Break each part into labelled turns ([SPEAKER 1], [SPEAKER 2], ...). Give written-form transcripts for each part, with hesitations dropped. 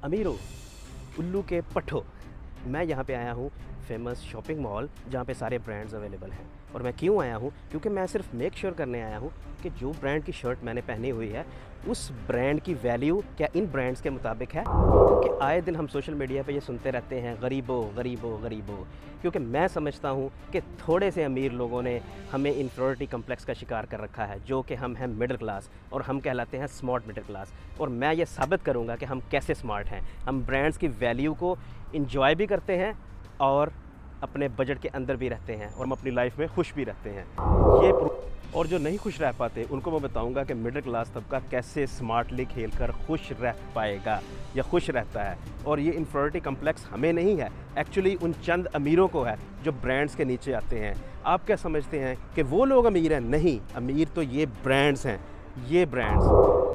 [SPEAKER 1] अमीरो, उल्लू के पट्ठो। मैं यहाँ पे आया हूँ फेमस शॉपिंग मॉल जहाँ पे सारे ब्रांड्स अवेलेबल हैं। और मैं क्यों आया हूँ? क्योंकि मैं सिर्फ मेक श्योर करने आया हूँ कि जो ब्रांड की शर्ट मैंने पहनी हुई है उस ब्रांड की वैल्यू क्या इन ब्रांड्स के मुताबिक है। क्योंकि आए दिन हम सोशल मीडिया पे ये सुनते रहते हैं गरीबो गरीबो गरीबो। क्योंकि मैं समझता हूँ कि थोड़े से अमीर लोगों ने हमें इन्फीरियरिटी कम्प्लेक्स का शिकार कर रखा है, जो कि हम हैं मिडिल क्लास और हम कहलाते हैं स्मार्ट मिडिल क्लास। और मैं ये साबित करूँगा कि हम कैसे स्मार्ट हैं। हम ब्रांड्स की वैल्यू को इंजॉय भी करते हैं और अपने बजट के अंदर भी रहते हैं और हम अपनी लाइफ में खुश भी रहते हैं। और जो नहीं खुश रह पाते उनको मैं बताऊंगा कि मिडिल क्लास तबका कैसे स्मार्टली खेलकर खुश रह पाएगा या खुश रहता है। और ये इन्फीरियरिटी कम्प्लेक्स हमें नहीं है, एक्चुअली उन चंद अमीरों को है जो ब्रांड्स के नीचे आते हैं। आप क्या समझते हैं कि वो लोग अमीर हैं? नहीं, अमीर तो ये ब्रांड्स हैं। ये ब्रांड्स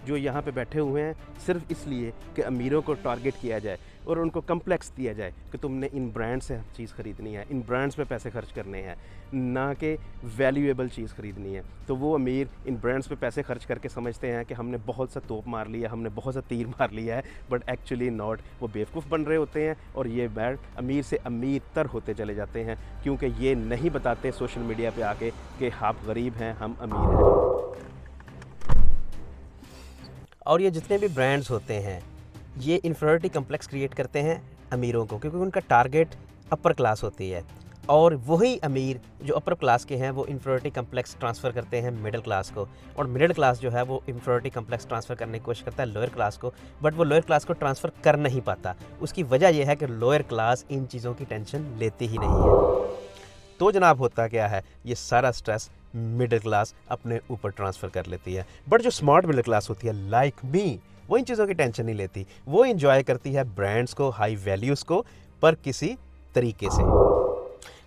[SPEAKER 1] जो यहाँ पे बैठे हुए हैं सिर्फ इसलिए कि अमीरों को टारगेट किया जाए और उनको कम्प्लेक्स दिया जाए कि तुमने इन ब्रांड से चीज़ ख़रीदनी है, इन ब्रांड्स पे पैसे खर्च करने हैं, ना कि वैल्यूएबल चीज़ ख़रीदनी है। तो वो अमीर इन ब्रांड्स पे पैसे खर्च करके समझते हैं कि हमने बहुत सा तोप मार लिया, हमने बहुत सा तीर मार लिया है, बट एक्चुअली नॉट। वो बेवकूफ़ बन रहे होते हैं और ये ब्रांड अमीर से अमीर तर होते चले जाते हैं, क्योंकि ये नहीं बताते सोशल मीडिया पर आके कि आप गरीब हैं, हम अमीर हैं। और ये जितने भी ब्रांड्स होते हैं ये इन्फीरियरिटी कम्प्लेक्स क्रिएट करते हैं अमीरों को, क्योंकि उनका टारगेट अपर क्लास होती है। और वही अमीर जो अपर क्लास के हैं वो इन्फीरियरिटी कम्प्लेक्स ट्रांसफ़र करते हैं मिडिल क्लास को, और मिडिल क्लास जो है वो इन्फीरियरिटी कम्प्लेक्स ट्रांसफ़र करने की कोशिश करता है लोअर क्लास को, बट वो लोअर क्लास को ट्रांसफ़र कर नहीं पाता। उसकी वजह यह है कि लोअर क्लास इन चीज़ों की टेंशन लेती ही नहीं है। तो जनाब होता क्या है, ये सारा स्ट्रेस मिडिल क्लास अपने ऊपर ट्रांसफ़र कर लेती है। बट जो स्मार्ट मिडिल क्लास होती है लाइक मी, वो इन चीज़ों की टेंशन नहीं लेती। वो इंजॉय करती है ब्रांड्स को, हाई वैल्यूज़ को, पर किसी तरीके से।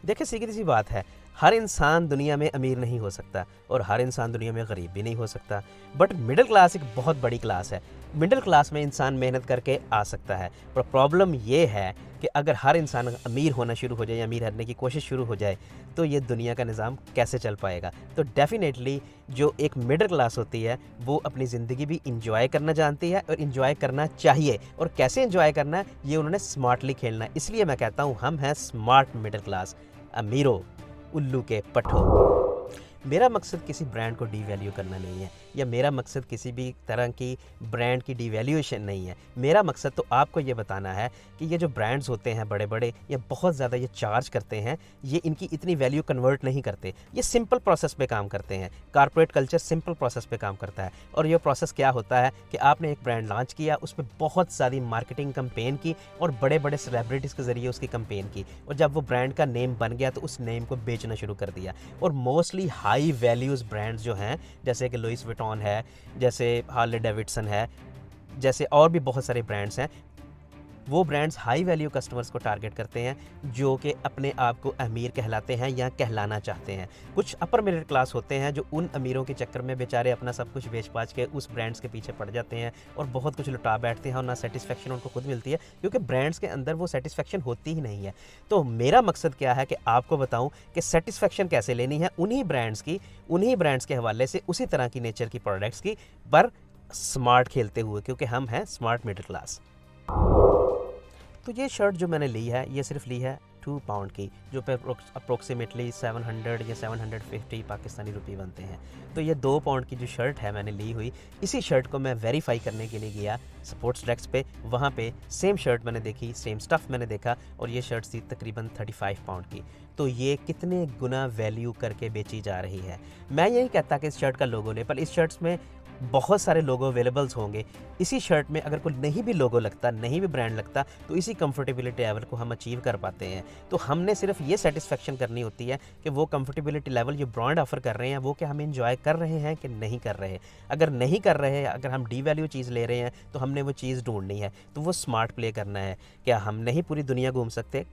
[SPEAKER 1] देखिए सीधी सी बात है, हर इंसान दुनिया में अमीर नहीं हो सकता और हर इंसान दुनिया में गरीब भी नहीं हो सकता। बट मिडिल क्लास एक बहुत बड़ी क्लास है। मिडिल क्लास में इंसान मेहनत करके आ सकता है, पर प्रॉब्लम ये है कि अगर हर इंसान अमीर होना शुरू हो जाए या अमीर बनने की कोशिश शुरू हो जाए तो ये दुनिया का निज़ाम कैसे चल पाएगा। तो डेफ़िनेटली जो एक मिडिल क्लास होती है वो अपनी ज़िंदगी भी इंजॉय करना जानती है और इंजॉय करना चाहिए। और कैसे इंजॉय करना है ये उन्होंने स्मार्टली खेलना है। इसलिए मैं कहता हूँ हम हैं स्मार्ट मिडिल क्लास। अमीरों, उल्लू के पट्ठों। मेरा मकसद किसी ब्रांड को डीवैल्यू करना नहीं है, या मेरा मकसद किसी भी तरह की ब्रांड की डीवैल्यूएशन नहीं है। मेरा मकसद तो आपको ये बताना है कि ये जो ब्रांड्स होते हैं बड़े बड़े, ये बहुत ज़्यादा ये चार्ज करते हैं, ये इनकी इतनी वैल्यू कन्वर्ट नहीं करते। ये सिंपल प्रोसेस पे काम करते हैं। कॉर्पोरेट कल्चर सिंपल प्रोसेस पे काम करता है। और ये प्रोसेस क्या होता है कि आपने एक ब्रांड लॉन्च किया, उस पर बहुत सारी मार्केटिंग कंपेन की और बड़े बड़े सेलिब्रिटीज़ के ज़रिए उसकी कंपेन की, और जब वो ब्रांड का नेम बन गया तो उस नेम को बेचना शुरू कर दिया। और मोस्टली हाई वैल्यूज़ ब्रांड्स जो हैं, जैसे कि लुइस विटॉन है, जैसे हार्ले डेविडसन है, जैसे और भी बहुत सारे ब्रांड्स हैं, वो ब्रांड्स हाई वैल्यू कस्टमर्स को टारगेट करते हैं जो कि अपने आप को अमीर कहलाते हैं या कहलाना चाहते हैं। कुछ अपर मिडिल क्लास होते हैं जो उन अमीरों के चक्कर में बेचारे अपना सब कुछ बेच पाच के उस ब्रांड्स के पीछे पड़ जाते हैं और बहुत कुछ लुटा बैठते हैं, और ना सेटिस्फेक्शन उनको खुद मिलती है, क्योंकि ब्रांड्स के अंदर वो सेटिस्फेक्शन होती ही नहीं है। तो मेरा मकसद क्या है कि आपको बताऊं कि सेटिस्फेक्शन कैसे लेनी है उन्हीं ब्रांड्स के हवाले से, उसी तरह की नेचर की प्रोडक्ट्स की, पर स्मार्ट खेलते हुए, क्योंकि हम हैं स्मार्ट मिडिल क्लास। तो ये शर्ट जो मैंने ली है ये सिर्फ ली है 2 पाउंड की, जो पे अप्रोक्सीमेटली 700 या 750 पाकिस्तानी रुपये बनते हैं। तो ये 2 पाउंड की जो शर्ट है मैंने ली हुई, इसी शर्ट को मैं वेरीफाई करने के लिए गया स्पोर्ट्स डेस्क पे। वहाँ पे सेम शर्ट मैंने देखी, सेम स्टफ़ मैंने देखा, और ये शर्ट थी तकरीबन 35 पाउंड की। तो ये कितने गुना वैल्यू करके बेची जा रही है। मैं यही कहता कि इस शर्ट का लोगो ले, पर इस शर्ट्स में बहुत सारे लोगो अवेलेबल्स होंगे। इसी शर्ट में अगर कोई नहीं भी लोगो लगता, नहीं भी ब्रांड लगता, तो इसी कंफर्टेबिलिटी लेवल को हम अचीव कर पाते हैं। तो हमने सिर्फ ये सेटिस्फेक्शन करनी होती है कि वो कंफर्टेबिलिटी लेवल जो ब्रांड ऑफर कर रहे हैं वो क्या हम इंजॉय कर रहे हैं कि नहीं कर रहे। अगर नहीं कर रहे, अगर हम डी वैल्यू चीज़ ले रहे हैं तो हमने वो चीज़ ढूंढनी है, तो वो स्मार्ट प्ले करना है। क्या हम नहीं पूरी दुनिया घूम सकते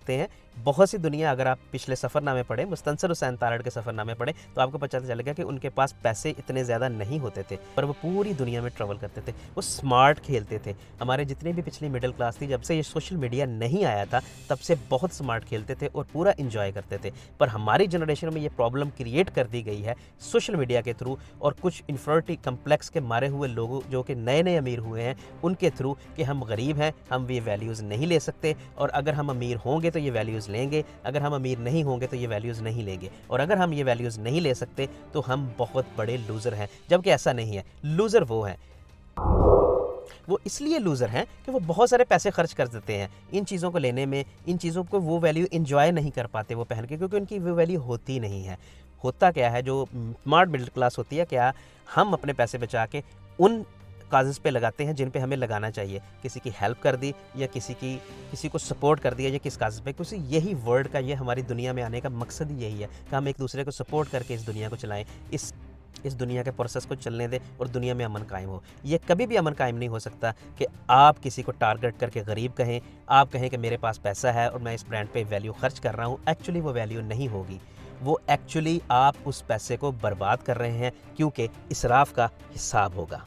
[SPEAKER 1] हैं। बहुत सी दुनिया, अगर आप पिछले सफ़रनामे पढ़ें, मुस्तनसर हुसैन तारड़ के सफ़रनामे पढ़ें, तो आपको पता चलेगा कि उनके पास पैसे इतने ज़्यादा नहीं होते थे, पर वो पूरी दुनिया में ट्रैवल करते थे, वो स्मार्ट खेलते थे। हमारे जितने भी पिछली मिडिल क्लास थी, जब से ये सोशल मीडिया नहीं आया था तब से बहुत स्मार्ट खेलते थे और पूरा इंजॉय करते थे। पर हमारी जनरेशन में ये प्रॉब्लम क्रिएट कर दी गई है सोशल मीडिया के थ्रू और कुछ इन्फिनिटी कम्प्लेक्स के मारे हुए लोगों जो कि नए नए अमीर हुए हैं उनके थ्रू, कि हम गरीब हैं, हम ये वैल्यूज़ नहीं ले सकते, और अगर हम अमीर होंगे तो ये वैल्यूज़ लेंगे, अगर हम अमीर नहीं होंगे तो ये वैल्यूज़ नहीं लेंगे, और अगर हम ये वैल्यूज़ नहीं ले सकते तो हम बहुत बड़े लूज़र हैं। जबकि ऐसा नहीं है। लूज़र वो हैं, वो इसलिए लूज़र हैं कि वो बहुत सारे पैसे खर्च कर देते हैं इन चीज़ों को लेने में, इन चीज़ों को वो वैल्यू एंजॉय नहीं कर पाते वो पहन के, क्योंकि उनकी वो वैल्यू होती नहीं है। होता क्या है, जो स्मार्ट मिडिल क्लास होती है, क्या हम अपने पैसे बचा के उन काजेज़ पे लगाते हैं जिन पे हमें लगाना चाहिए। किसी की हेल्प कर दी, या किसी को सपोर्ट कर दिया, या किस काज पे, क्योंकि यही वर्ल्ड का, ये हमारी दुनिया में आने का मकसद ही यही है कि हम एक दूसरे को सपोर्ट करके इस दुनिया को चलाएं, इस दुनिया के प्रोसेस को चलने दें और दुनिया में अमन कायम हो। ये कभी भी अमन कायम नहीं हो सकता कि आप किसी को टारगेट करके गरीब कहें, आप कहें कि मेरे पास पैसा है और मैं इस ब्रांड पे वैल्यू खर्च कर रहा हूँ। एक्चुअली वो वैल्यू नहीं होगी, वो एक्चुअली आप उस पैसे को बर्बाद कर रहे हैं, क्योंकि इसराफ का हिसाब होगा।